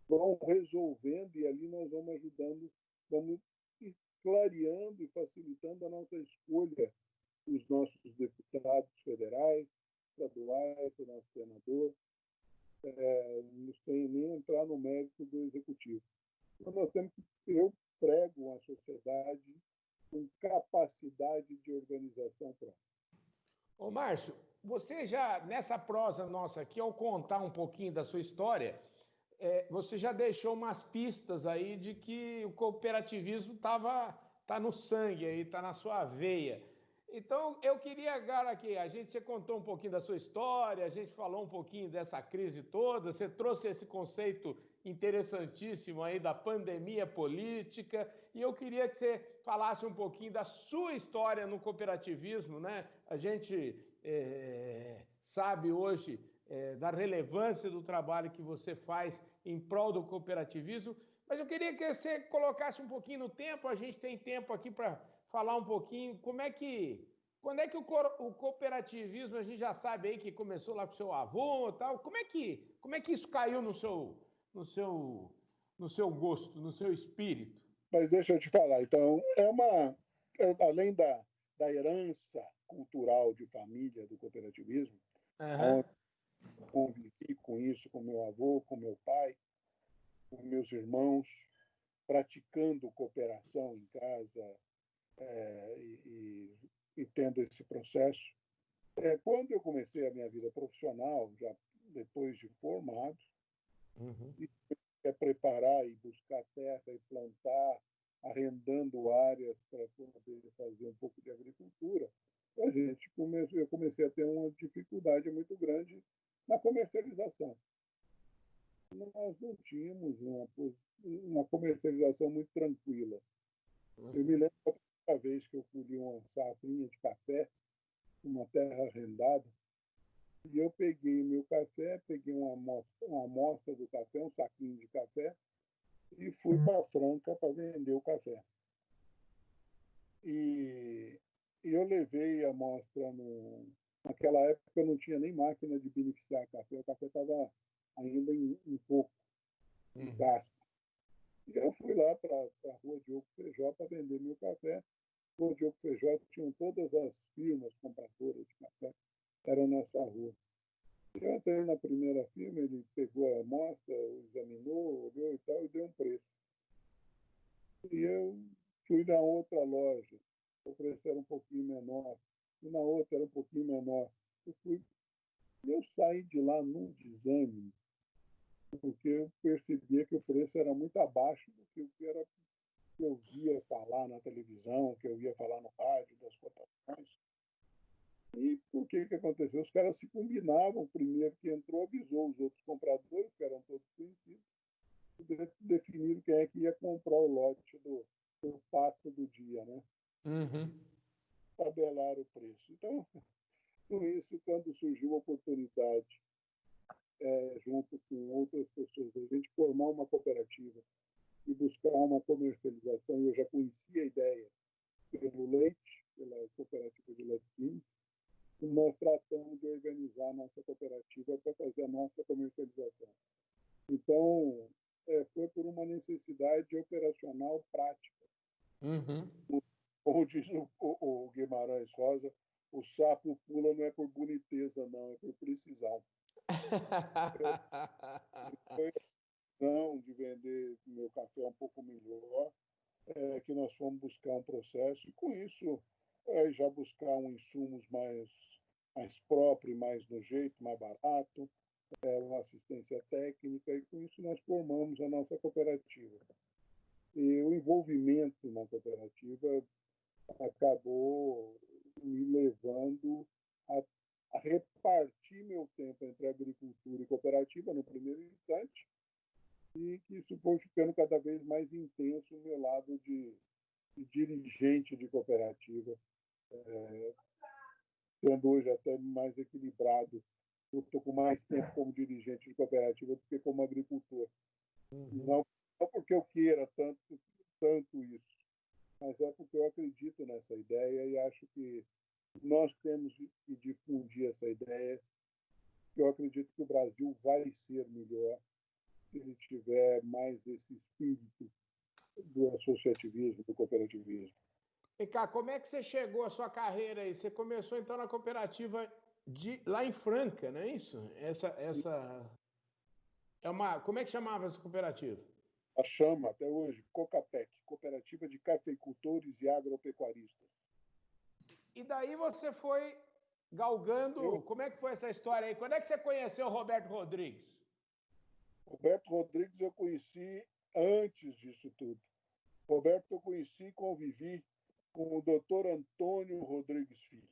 vão resolvendo, e ali nós vamos ajudando, vamos clareando e facilitando a nossa escolha dos nossos deputados federais, estaduais, do nosso senador, sem nem entrar no mérito do executivo. Então, nós temos que, eu prego uma sociedade com capacidade de organização própria. Ô, Márcio, você já, nessa prosa nossa aqui, ao contar um pouquinho da sua história, você já deixou umas pistas aí de que o cooperativismo tá no sangue aí, tá na sua veia. Então, eu queria agora que você contou um pouquinho da sua história, a gente falou um pouquinho dessa crise toda, você trouxe esse conceito interessantíssimo aí da pandemia política, e eu queria que você falasse um pouquinho da sua história no cooperativismo, né? A gente sabe hoje da relevância do trabalho que você faz em prol do cooperativismo, mas eu queria que você colocasse um pouquinho no tempo, a gente tem tempo aqui para falar um pouquinho quando é que o cooperativismo, a gente já sabe aí que começou lá com o seu avô e tal, como é que isso caiu no seu gosto, no seu espírito? Mas deixa eu te falar, então, além da herança cultural de família do cooperativismo, Aham. onde convivi com isso, com meu avô, com meu pai, com meus irmãos, praticando cooperação em casa e tendo esse processo. Quando eu comecei a minha vida profissional, já depois de formado, Uhum. e preparar e buscar terra e plantar, arrendando áreas para poder fazer um pouco de agricultura, eu comecei a ter uma dificuldade muito grande na comercialização. Nós não tínhamos uma comercialização muito tranquila. Eu me lembro da primeira vez que eu colhi uma safrinha de café, uma terra arrendada, e eu peguei meu café, peguei uma amostra do café, um saquinho de café, e fui para Franca para vender o café. E eu levei a amostra naquela época não tinha nem máquina de beneficiar café, o café estava ainda um pouco em casca. E eu fui lá para a Rua Diogo Feijó para vender meu café. Rua Diogo Feijó tinham todas as firmas compradoras de café, eram nessa rua. Eu entrei na primeira firma, ele pegou a amostra, examinou, olhou e tal, e deu um preço. E eu fui na outra loja, o preço era um pouquinho menor, e na outra era um pouquinho menor. Eu saí de lá num desânimo, porque eu percebia que o preço era muito abaixo do que o que era que eu via falar na televisão, que eu ia falar no rádio, das cotações. E por que aconteceu? Os caras se combinavam, o primeiro que entrou avisou os outros compradores, que eram todos conhecidos, e definiram quem é que ia comprar o lote do pato do dia, né? Tabelar o preço. Então, com isso, quando surgiu a oportunidade, junto com outras pessoas, a gente formar uma cooperativa e buscar uma comercialização, eu já conhecia a ideia pelo leite, pela cooperativa de laticínios, e nós tratamos de organizar a nossa cooperativa para fazer a nossa comercialização. Então, foi por uma necessidade operacional prática. Como diz o Guimarães Rosa, o sapo pula não é por boniteza, não, é por precisão. Foi a questão de vender meu café um pouco melhor, que nós fomos buscar um processo, e com isso já buscar um insumos mais próprio, mais no jeito, mais barato, uma assistência técnica, e com isso nós formamos a nossa cooperativa. E o envolvimento na cooperativa acabou me levando a repartir meu tempo entre agricultura e cooperativa no primeiro instante, e que isso foi ficando cada vez mais intenso no meu lado de dirigente de cooperativa, sendo hoje até mais equilibrado. Eu estou com mais tempo como dirigente de cooperativa do que como agricultor. Não porque eu queira tanto isso, mas é porque eu acredito nessa ideia e acho que nós temos que difundir essa ideia. Eu acredito que o Brasil vai ser melhor se ele tiver mais esse espírito do associativismo, do cooperativismo. E cá, como é que você chegou à sua carreira aí? Você começou então na cooperativa lá em Franca, não é isso? Essa é uma. Como é que chamava essa cooperativa? A chama até hoje Cocapec, Cooperativa de Cafeicultores e Agropecuaristas. E daí você foi galgando. Como é que foi essa história aí? Quando é que você conheceu o Roberto Rodrigues? Roberto Rodrigues eu conheci antes disso tudo. Roberto eu conheci e convivi com o doutor Antônio Rodrigues Filho.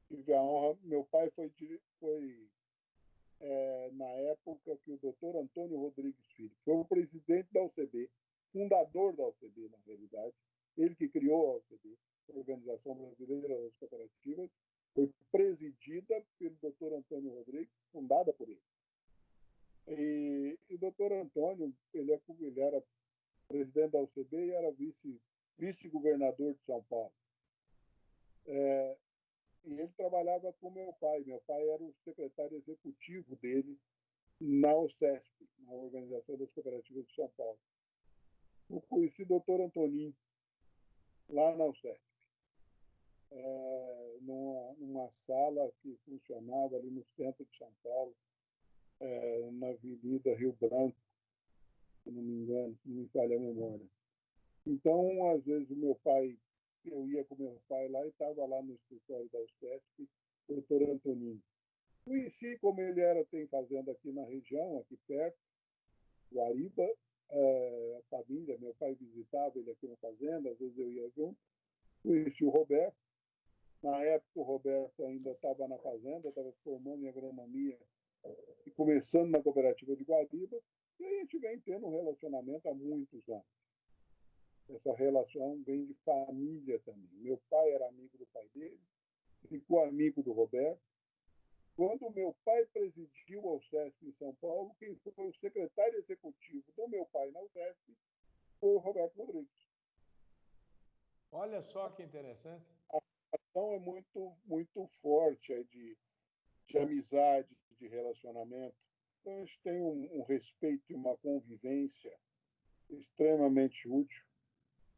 Tive a honra, meu pai foi na época que o doutor Antônio Rodrigues Filho foi o presidente da UCB, fundador da UCB, na realidade, ele que criou a UCB, a Organização Brasileira das Cooperativas, foi presidida pelo doutor Antônio Rodrigues, fundada por ele. E o doutor Antônio, ele era presidente da UCB e era vice-governador de São Paulo. E ele trabalhava com meu pai. Meu pai era o secretário executivo dele na UCESP, na Organização das Cooperativas de São Paulo. Eu conheci o doutor Antoninho, lá na UCESP, numa sala que funcionava ali no centro de São Paulo, na Avenida Rio Branco, se não me engano, se não me falha a memória. Então, às vezes, eu ia com meu pai lá e estava lá no escritório da UCESP, o doutor Antoninho. Conheci como ele tem fazenda aqui na região, aqui perto, Guariba, a família, meu pai visitava ele aqui na fazenda, às vezes eu ia junto. Conheci o Roberto. Na época, o Roberto ainda estava na fazenda, estava formando em agronomia e começando na cooperativa de Guariba. E a gente vem tendo um relacionamento há muitos anos. Essa relação vem de família também. Meu pai era amigo do pai dele, ficou amigo do Roberto. Quando meu pai presidiu a UCESP em São Paulo, quem foi o secretário executivo do meu pai na UCESP foi o Roberto Rodrigues. Olha só que interessante. Então é muito forte aí de amizade, de relacionamento. Então, a gente tem um respeito e uma convivência extremamente útil.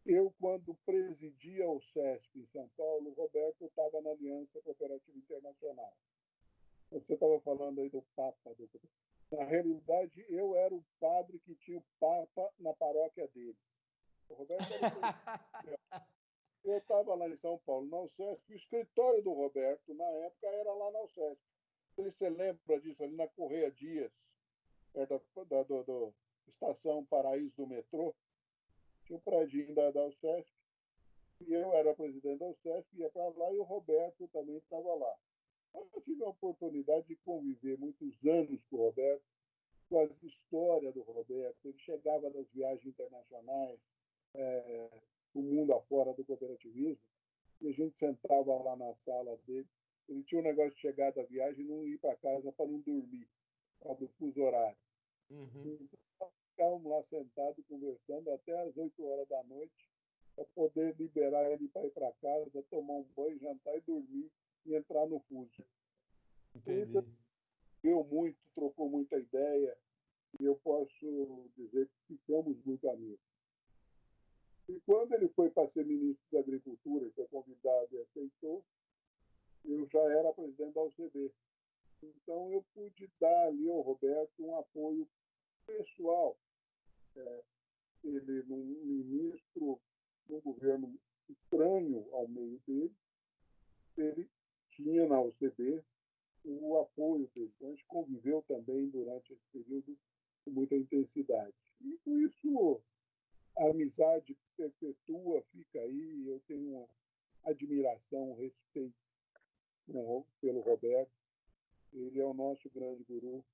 Eu, quando presidia o CESP em São Paulo, o Roberto estava na Aliança Cooperativa Internacional. Você estava falando aí do Papa. Na realidade, eu era o padre que tinha o Papa na paróquia dele. O Roberto era o presidente. Eu estava lá em São Paulo, na UCESP, o escritório do Roberto, na época, era lá na UCESP. Não sei se você lembra disso, ali na Correia Dias, perto da Estação Paraíso do metrô, tinha o predinho da UCESP, e eu era presidente da UCESP, ia para lá, e o Roberto também estava lá. Eu tive a oportunidade de conviver muitos anos com o Roberto, com as histórias do Roberto. Ele chegava nas viagens internacionais, o mundo afora do cooperativismo, e a gente sentava lá na sala dele. Ele tinha um negócio de chegar da viagem e não ir para casa para não dormir, por causa do fuso horário. Uhum. Então, ficávamos lá sentados, conversando até às 8 horas da noite, para poder liberar ele para ir para casa, tomar um banho, jantar e dormir e entrar no fuso. Com isso, Entendi. ele viu muito, trocou muita ideia, e eu posso dizer que ficamos muito amigos. E quando ele foi para ser ministro da Agricultura, foi convidado e aceitou, eu já era presidente da UCB. Então, eu pude dar ali ao Roberto um apoio pessoal. Ele, um ministro de um governo estranho ao meio dele, ele tinha na UCB o apoio dele. Então, a gente conviveu também durante esse período com muita intensidade. E com isso, a amizade perpetua, fica aí. Eu tenho uma admiração, um respeito pelo Roberto. Ele é o nosso grande guru,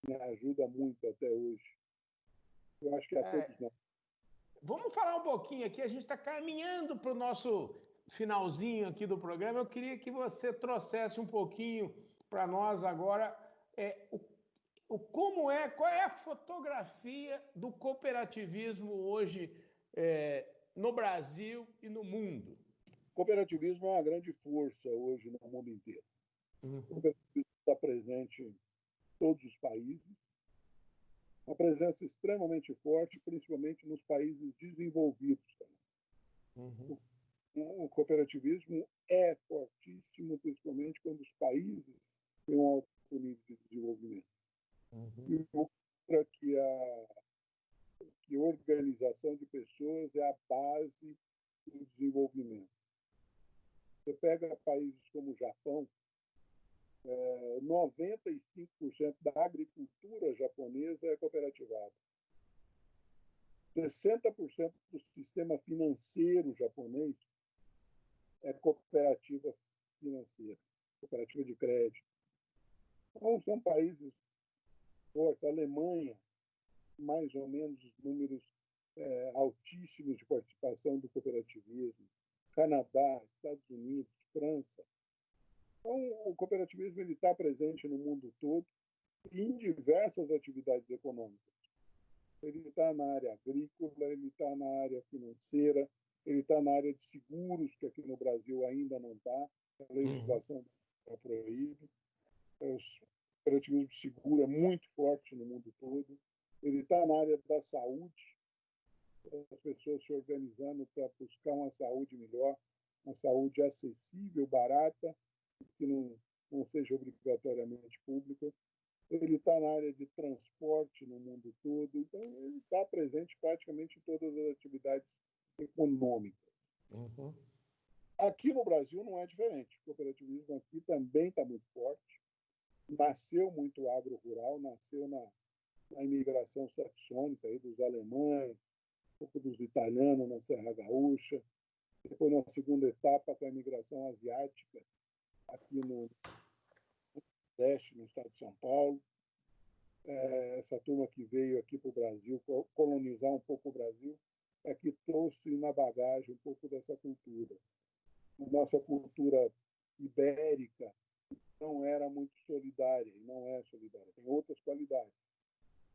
me ajuda muito até hoje. Eu acho que a todos nós. Vamos falar um pouquinho aqui, a gente está caminhando para o nosso finalzinho aqui do programa. Eu queria que você trouxesse um pouquinho para nós agora como qual é a fotografia do cooperativismo hoje no Brasil e no mundo. O cooperativismo é uma grande força hoje no mundo inteiro. O Uhum. cooperativismo está presente em todos os países, uma presença extremamente forte, principalmente nos países desenvolvidos. Uhum. O cooperativismo é fortíssimo, principalmente quando os países têm um alto nível de desenvolvimento. Uhum. E mostra que organização de pessoas é a base do desenvolvimento. Você pega países como o Japão, 95% da agricultura japonesa é cooperativada. 60% do sistema financeiro japonês é cooperativa financeira, cooperativa de crédito. Então, são países fortes. A Alemanha, mais ou menos os números altíssimos de participação do cooperativismo. Canadá, Estados Unidos, França. Então, o cooperativismo está presente no mundo todo e em diversas atividades econômicas. Ele está na área agrícola, ele está na área financeira, ele está na área de seguros, que aqui no Brasil ainda não está, a Uhum. legislação proíbe. O cooperativismo de seguro é muito forte no mundo todo. Ele está na área da saúde, as pessoas se organizando para buscar uma saúde melhor, uma saúde acessível, barata, que não seja obrigatoriamente pública. Ele está na área de transporte no mundo todo, então ele está presente praticamente em todas as atividades econômicas. Uhum. Aqui no Brasil não é diferente. O cooperativismo aqui também está muito forte. Nasceu muito agro-rural, nasceu na imigração saxônica aí, dos alemães, um pouco dos italianos na Serra Gaúcha. Depois, na segunda etapa, com a imigração asiática, aqui no Nordeste, no estado de São Paulo. Essa turma que veio aqui para o Brasil, colonizar um pouco o Brasil, é que trouxe na bagagem um pouco dessa cultura. A nossa cultura ibérica não era muito solidária, e não é solidária, tem outras qualidades.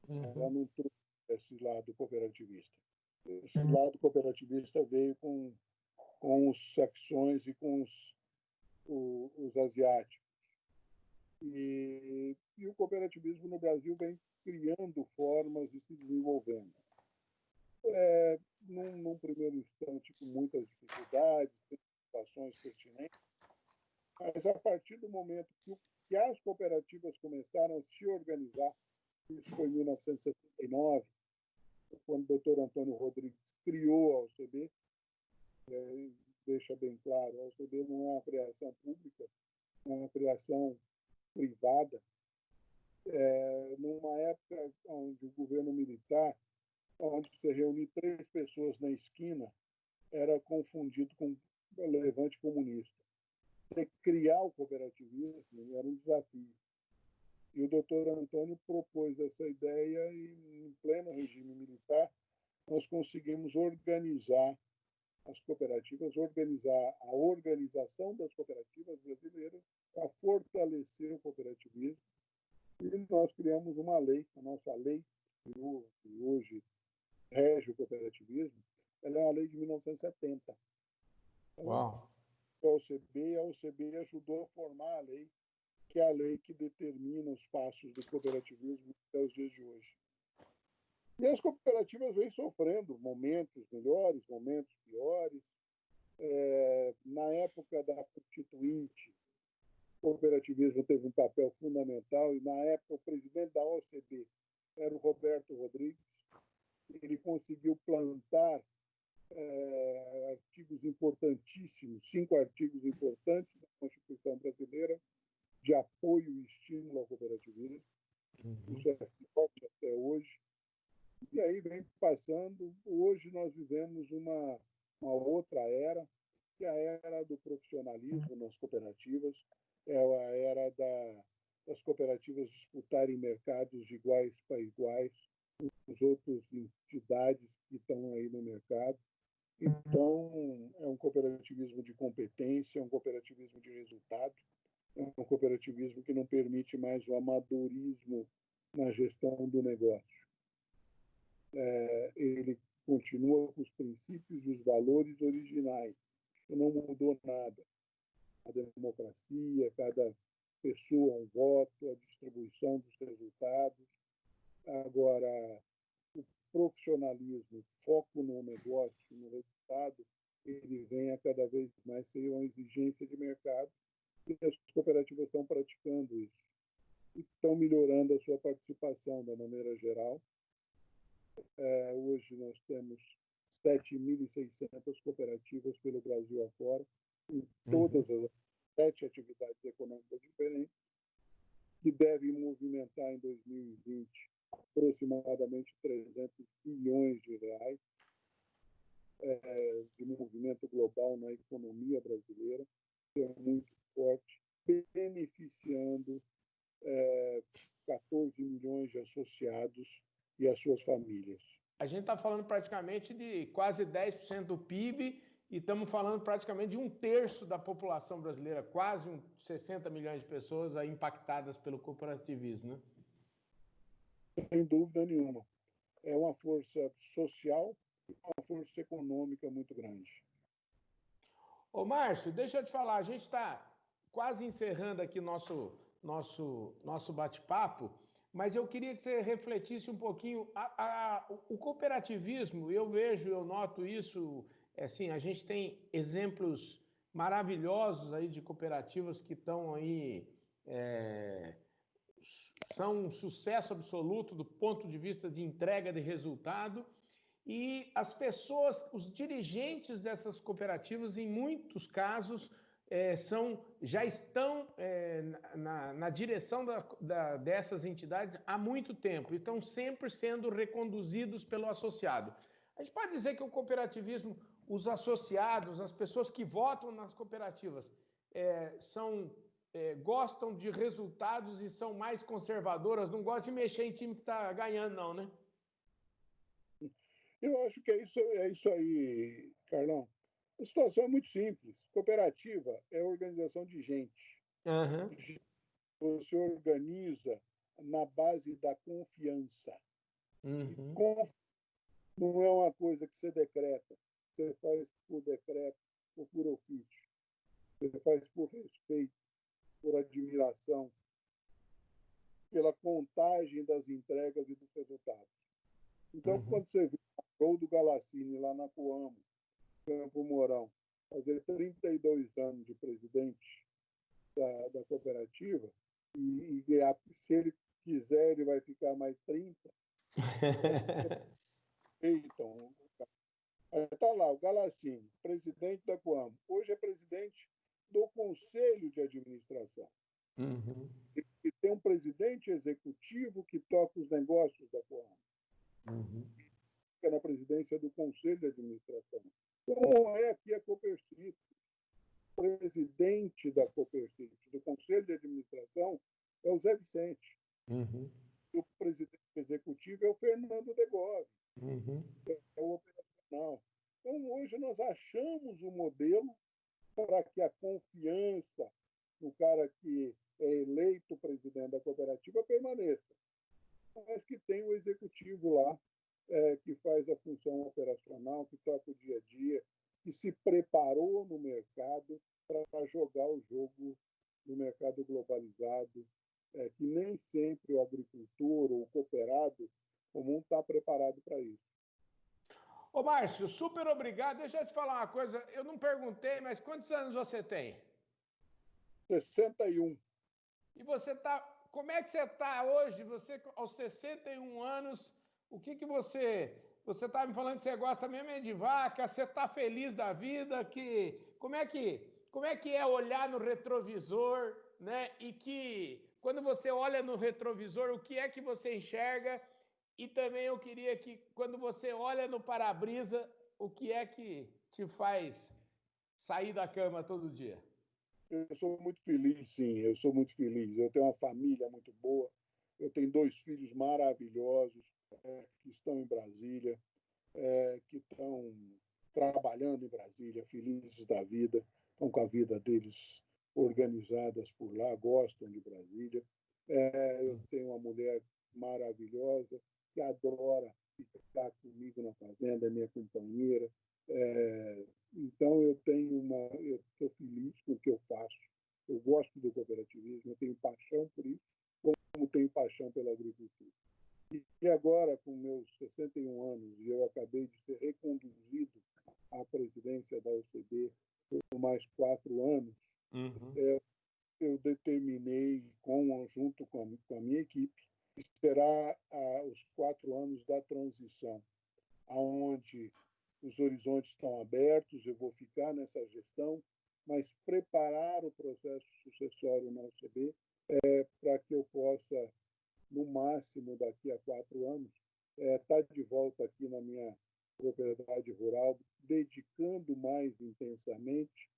Ela não trouxe esse lado cooperativista. Esse lado cooperativista veio com os saxões e com os asiáticos. E o cooperativismo no Brasil vem criando formas de se desenvolvendo. Num primeiro instante, com muitas dificuldades, situações pertinentes, mas a partir do momento que as cooperativas começaram a se organizar, isso foi em 1979, quando o doutor Antônio Rodrigues criou a OCB, deixa bem claro, a OCB não é uma criação pública, é uma criação privada, numa época onde o governo militar, onde você reunir 3 pessoas na esquina, era confundido com levante comunista. Você criar o cooperativismo era um desafio. E o doutor Antônio propôs essa ideia e, em pleno regime militar, nós conseguimos organizar as cooperativas, organizar a organização das cooperativas brasileiras para fortalecer o cooperativismo. E nós criamos uma lei, a nossa lei, que hoje rege o cooperativismo, ela é uma lei de 1970. Uau! A OCB ajudou a formar a lei, que é a lei que determina os passos do cooperativismo até os dias de hoje. E as cooperativas vêm sofrendo momentos melhores, momentos piores. Na época da Constituinte, o cooperativismo teve um papel fundamental e, na época, o presidente da OCB era o Roberto Rodrigues. Ele conseguiu plantar artigos importantíssimos, 5 artigos importantes da Constituição brasileira de apoio e estímulo ao cooperativismo. Isso é forte até hoje. E aí vem passando. Hoje nós vivemos uma outra era, que é a era do profissionalismo nas cooperativas, é a era das cooperativas disputarem mercados de iguais para iguais com as outras entidades que estão aí no mercado. Então, é um cooperativismo de competência, é um cooperativismo de resultado, é um cooperativismo que não permite mais o amadorismo na gestão do negócio. Ele continua com os princípios e os valores originais, que não mudou nada. A democracia, cada pessoa um voto, a distribuição dos resultados. Agora, o profissionalismo, foco no negócio, no resultado, ele vem a cada vez mais ser uma exigência de mercado e as cooperativas estão praticando isso. E estão melhorando a sua participação da maneira geral. Hoje nós temos 7.600 cooperativas pelo Brasil afora, em todas as 7 atividades econômicas diferentes, que devem movimentar em 2020 aproximadamente 300 bilhões de reais de movimento global na economia brasileira, que é muito forte, beneficiando 14 milhões de associados e as suas famílias. A gente está falando praticamente de quase 10% do PIB e estamos falando praticamente de 1/3 da população brasileira, quase 60 milhões de pessoas aí impactadas pelo cooperativismo, né? Sem dúvida nenhuma. É uma força social e uma força econômica muito grande. Ô, Márcio, deixa eu te falar, a gente está quase encerrando aqui nosso bate-papo, mas eu queria que você refletisse um pouquinho. O cooperativismo, eu vejo, eu noto isso, assim, a gente tem exemplos maravilhosos aí de cooperativas que estão aí, são um sucesso absoluto do ponto de vista de entrega de resultado. E as pessoas, os dirigentes dessas cooperativas, em muitos casos, já estão na direção dessas entidades há muito tempo e estão sempre sendo reconduzidos pelo associado. A gente pode dizer que o cooperativismo, os associados, as pessoas que votam nas cooperativas, gostam de resultados e são mais conservadoras, não gostam de mexer em time que está ganhando, não, né? Eu acho que é isso aí, Carlão. A situação é muito simples. Cooperativa é organização de gente. Aham. Você organiza na base da confiança. E Uhum. não é uma coisa que você decreta, você faz por decreto ou por ofício, você faz por respeito, por admiração, pela contagem das entregas e dos resultados. Então, Uhum. quando você vê o gol do Galassini lá na Coamo, Campo Mourão, fazer 32 anos de presidente da cooperativa, e se ele quiser, ele vai ficar mais 30, então, está lá o Galassini, presidente da Coamo. Hoje é presidente do Conselho de Administração. Uhum. E tem um presidente executivo que toca os negócios da Coamo. Uhum. Fica na presidência do Conselho de Administração. Como é aqui a Copercito? O presidente da Copercito, do Conselho de Administração, é o Zé Vicente. Uhum. E o presidente executivo é o Fernando Degove, Uhum. é o operacional. Então, hoje nós achamos um modelo para que a confiança no cara que é eleito presidente da cooperativa permaneça, mas que tem o executivo lá, que faz a função operacional, que toca o dia a dia, que se preparou no mercado para jogar o jogo no mercado globalizado, que nem sempre o agricultor ou o cooperado comum está preparado para isso. Ô, Márcio, super obrigado. Deixa eu te falar uma coisa. Eu não perguntei, mas quantos anos você tem? 61. E você tá. Como é que você está hoje? Você, aos 61 anos, o que que você. Você está me falando que você gosta mesmo é de vaca, você está feliz da vida, que. Como é que é olhar no retrovisor, né? E que quando você olha no retrovisor, o que é que você enxerga? E também eu queria que, quando você olha no para-brisa, o que é que te faz sair da cama todo dia? Eu sou muito feliz, sim, eu sou muito feliz. Eu tenho uma família muito boa, eu tenho 2 filhos maravilhosos que estão em Brasília, que estão trabalhando em Brasília, felizes da vida, estão com a vida deles organizadas por lá, gostam de Brasília. Eu tenho uma mulher maravilhosa que adora ficar comigo na fazenda, é minha companheira. Então eu estou feliz com o que eu faço. Eu gosto do cooperativismo, eu tenho paixão por isso, como tenho paixão pela agricultura. E agora, com meus 61 anos, e eu acabei de ser reconduzido à presidência da OCB por mais 4 anos, Uhum. eu determinei, junto com a minha equipe, que será os 4 anos da transição, aonde os horizontes estão abertos, eu vou ficar nessa gestão, mas preparar o processo sucessório na OCB para que eu possa, no máximo daqui a 4 anos, estar de volta aqui na minha propriedade rural, dedicando mais intensamente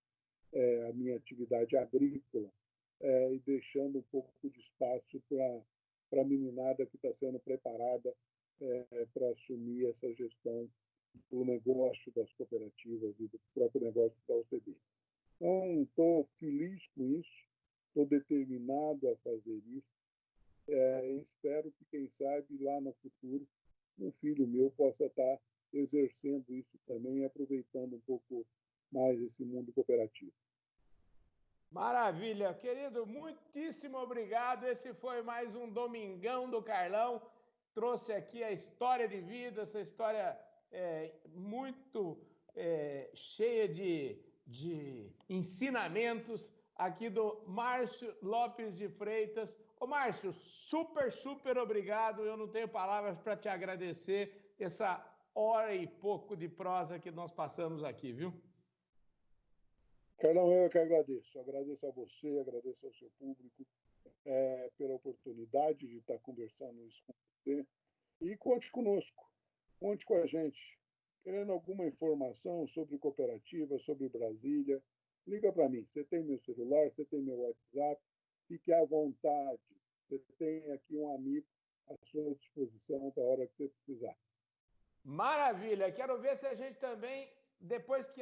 a minha atividade agrícola e deixando um pouco de espaço para a meninada que está sendo preparada para assumir essa gestão do negócio das cooperativas e do próprio negócio da OCB. Então, estou feliz com isso, estou determinado a fazer isso. Espero que, quem sabe, lá no futuro, um filho meu possa estar exercendo isso também e aproveitando um pouco mais esse mundo cooperativo. Maravilha, querido, muitíssimo obrigado. Esse foi mais um Domingão do Carlão. Trouxe aqui a história de vida, essa história muito cheia de ensinamentos aqui do Márcio Lopes de Freitas. Ô, Márcio, super, super obrigado. Eu não tenho palavras para te agradecer essa hora e pouco de prosa que nós passamos aqui, viu? Carlão, eu que agradeço. Agradeço a você, agradeço ao seu público pela oportunidade de estar conversando isso com você. E conte conosco, conte com a gente. Querendo alguma informação sobre cooperativa, sobre Brasília, liga para mim. Você tem meu celular, você tem meu WhatsApp, fique à vontade. Você tem aqui um amigo à sua disposição para a hora que você precisar. Maravilha! Quero ver se a gente também, depois que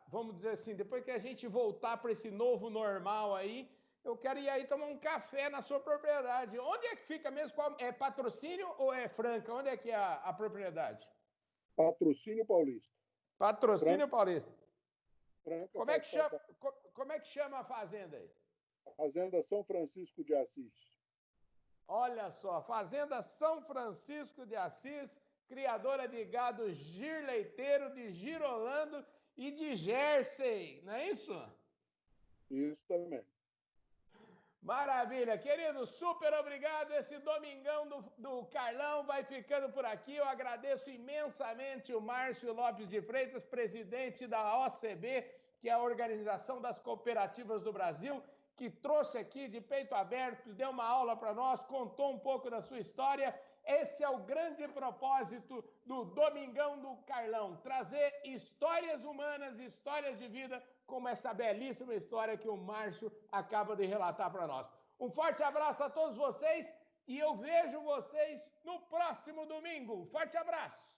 vamos dizer assim, depois que a gente voltar para esse novo normal aí, Eu quero ir aí tomar um café na sua propriedade. Onde é que fica mesmo? É Patrocínio ou é Franca? Onde é que é a propriedade? Patrocínio Paulista. Patrocínio Franca, Paulista. Franca Como é faz que parte chama, da como é que chama a fazenda aí? Fazenda São Francisco de Assis. Olha só, Fazenda São Francisco de Assis, criadora de gado girleiteiro, de girolando e de Jersey, não é isso? Isso também. Maravilha, querido, super obrigado. Esse domingão do Carlão vai ficando por aqui. Eu agradeço imensamente o Márcio Lopes de Freitas, presidente da OCB, que é a Organização das Cooperativas do Brasil, que trouxe aqui de peito aberto, deu uma aula para nós, contou um pouco da sua história. Esse é o grande propósito do Domingão do Carlão, trazer histórias humanas, histórias de vida, como essa belíssima história que o Márcio acaba de relatar para nós. Um forte abraço a todos vocês e eu vejo vocês no próximo domingo. Forte abraço!